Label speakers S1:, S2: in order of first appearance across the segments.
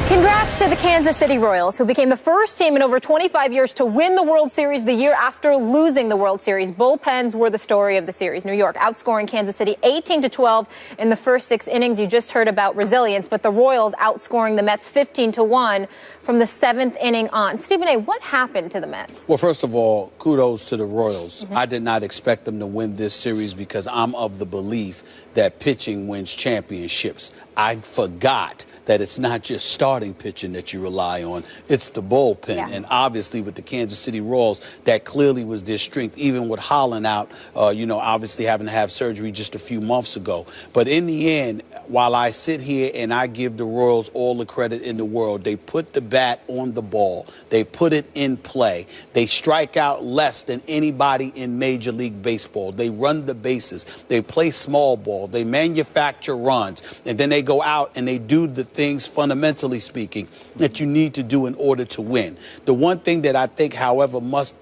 S1: Congrats to the Kansas City Royals, who became the first team in over 25 years to win the World Series the year after losing the World Series. Bullpens were the story of the series. New York outscoring Kansas City 18-12 in the first 6 innings. You just heard about resilience, but the Royals outscoring the Mets 15-1 from the 7th inning on. Stephen A., what happened to the Mets?
S2: Well, first of all, kudos to the Royals. I did not expect them to win this series because I'm of the belief that pitching wins championships. I forgot that it's not just starting pitching that you rely on, it's the bullpen. Yeah. And obviously with the Kansas City Royals, that clearly was their strength, even with Holland out, obviously having to have surgery just a few months ago. But in the end, while I sit here and I give the Royals all the credit in the world, they put the bat on the ball. They put it in play. They strike out less than anybody in Major League Baseball. They run the bases. They play small ball. They manufacture runs. And then they go out and they do the things, fundamentally speaking, that you need to do in order to win. The one thing that I think, however, must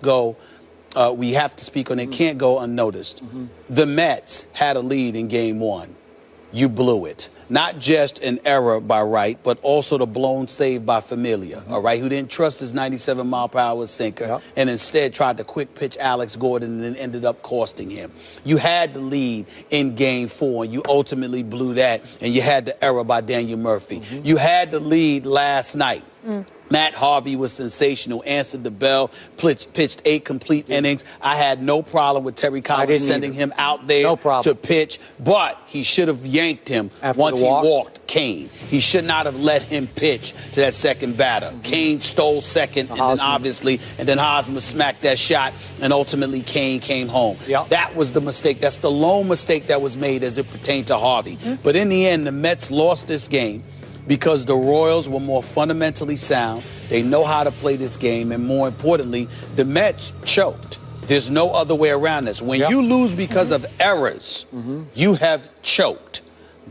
S2: go, we have to speak on it, can't go unnoticed. The Mets had a lead in Game 1. You blew it. Not just an error by Wright, but also the blown save by Familia, all right, who didn't trust his 97-mile-per-hour sinker and instead tried to quick pitch Alex Gordon and then ended up costing him. You had the lead in Game 4, and you ultimately blew that, and you had the error by Daniel Murphy. You had the lead last night. Matt Harvey was sensational, answered the bell, pitched 8 complete innings. I had no problem with Terry Collins sending him out there to pitch, but he should have yanked him once he walked Kane. He should not have let him pitch to that second batter. Kane stole second, and then obviously, and then Hosmer smacked that shot, and ultimately Kane came home. That was the mistake. That's the lone mistake that was made as it pertained to Harvey. But in the end, the Mets lost this game because the Royals were more fundamentally sound. They know how to play this game, and more importantly, the Mets choked. There's no other way around this. When you lose because of errors, you have choked.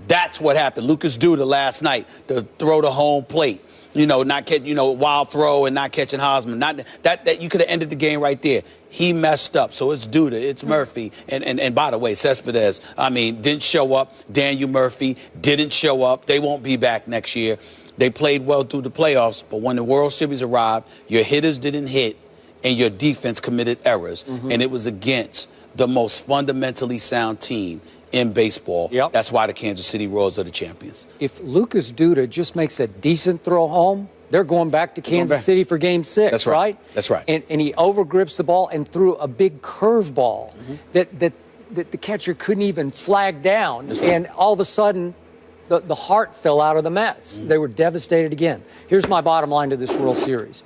S2: That's what happened. Lucas Duda last night, the throw to home plate. Not catch, wild throw and not catching Hosmer. That you could have ended the game right there. He messed up. So it's Duda, it's Murphy, and by the way, Cespedes, didn't show up. Daniel Murphy didn't show up. They won't be back next year. They played well through the playoffs, but when the World Series arrived, your hitters didn't hit and your defense committed errors, and it was against the most fundamentally sound team in baseball. That's why the Kansas City Royals are the champions.
S3: If Lucas Duda just makes a decent throw home, they're going back to Kansas City for Game 6,
S2: That's right? That's right.
S3: And he overgrips the ball and threw a big curveball that the catcher couldn't even flag down. And all of a sudden, the heart fell out of the Mets. They were devastated again. Here's my bottom line to this World Series.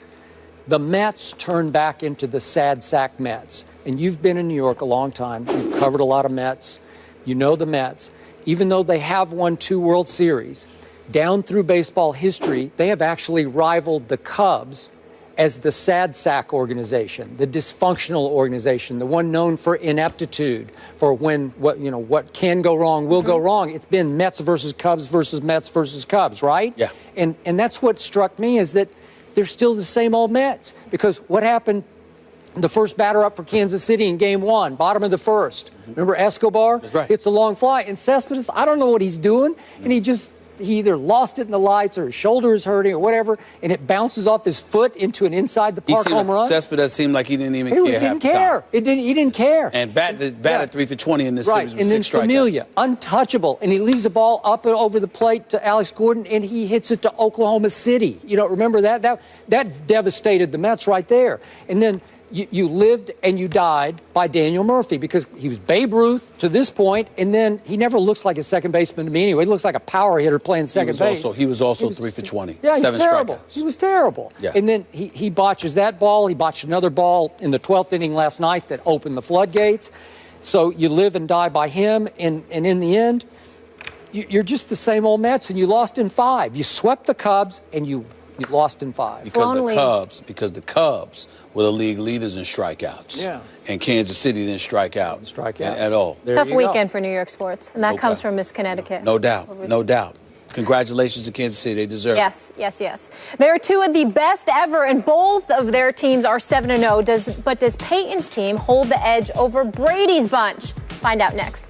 S3: The Mets turned back into the sad sack Mets. And you've been in New York a long time. You've covered a lot of Mets. You know the Mets. Even though they have won 2 World Series, down through baseball history, they have actually rivaled the Cubs as the sad sack organization, the dysfunctional organization, the one known for ineptitude, for when what can go wrong will go wrong. It's been Mets versus Cubs versus Mets versus Cubs, right?
S2: Yeah.
S3: And that's what struck me, is that they're still the same old Mets. Because what happened? The first batter up for Kansas City in Game 1, bottom of the first. Remember Escobar?
S2: That's right.
S3: Hits a long fly. And Cespedes, I don't know what he's doing. And he either lost it in the lights or his shoulder is hurting or whatever, and it bounces off his foot into an inside-the-park home run.
S2: Cespedes seemed like he didn't even care half the time.
S3: He didn't care.
S2: And batted 3 for 20 in this series with 6 strikeouts.
S3: And then Familia, untouchable. And he leaves the ball up and over the plate to Alex Gordon, and he hits it to Oklahoma City. Remember that? That devastated the Mets right there. And then you lived and you died by Daniel Murphy, because he was Babe Ruth to this point, and then he never looks like a second baseman to me anyway. He looks like a power hitter playing second base.
S2: He was also 3 for 20.
S3: Yeah,
S2: 7 strikeouts.
S3: He was terrible.
S2: Yeah.
S3: And then he botches that ball. He botched another ball in the 12th inning last night that opened the floodgates. So you live and die by him, and in the end, you're just the same old Mets, and you lost in 5. You swept the Cubs, and you lost in 5.
S2: Because the Cubs were the league leaders in strikeouts.
S3: Yeah.
S2: And Kansas City didn't strike out at all.
S1: Tough weekend for New York sports, and that comes from Miss Connecticut.
S2: No doubt. No doubt. Congratulations to Kansas City. They deserve it.
S1: Yes. They're 2 of the best ever, and both of their teams are 7-0. But does Peyton's team hold the edge over Brady's bunch? Find out next.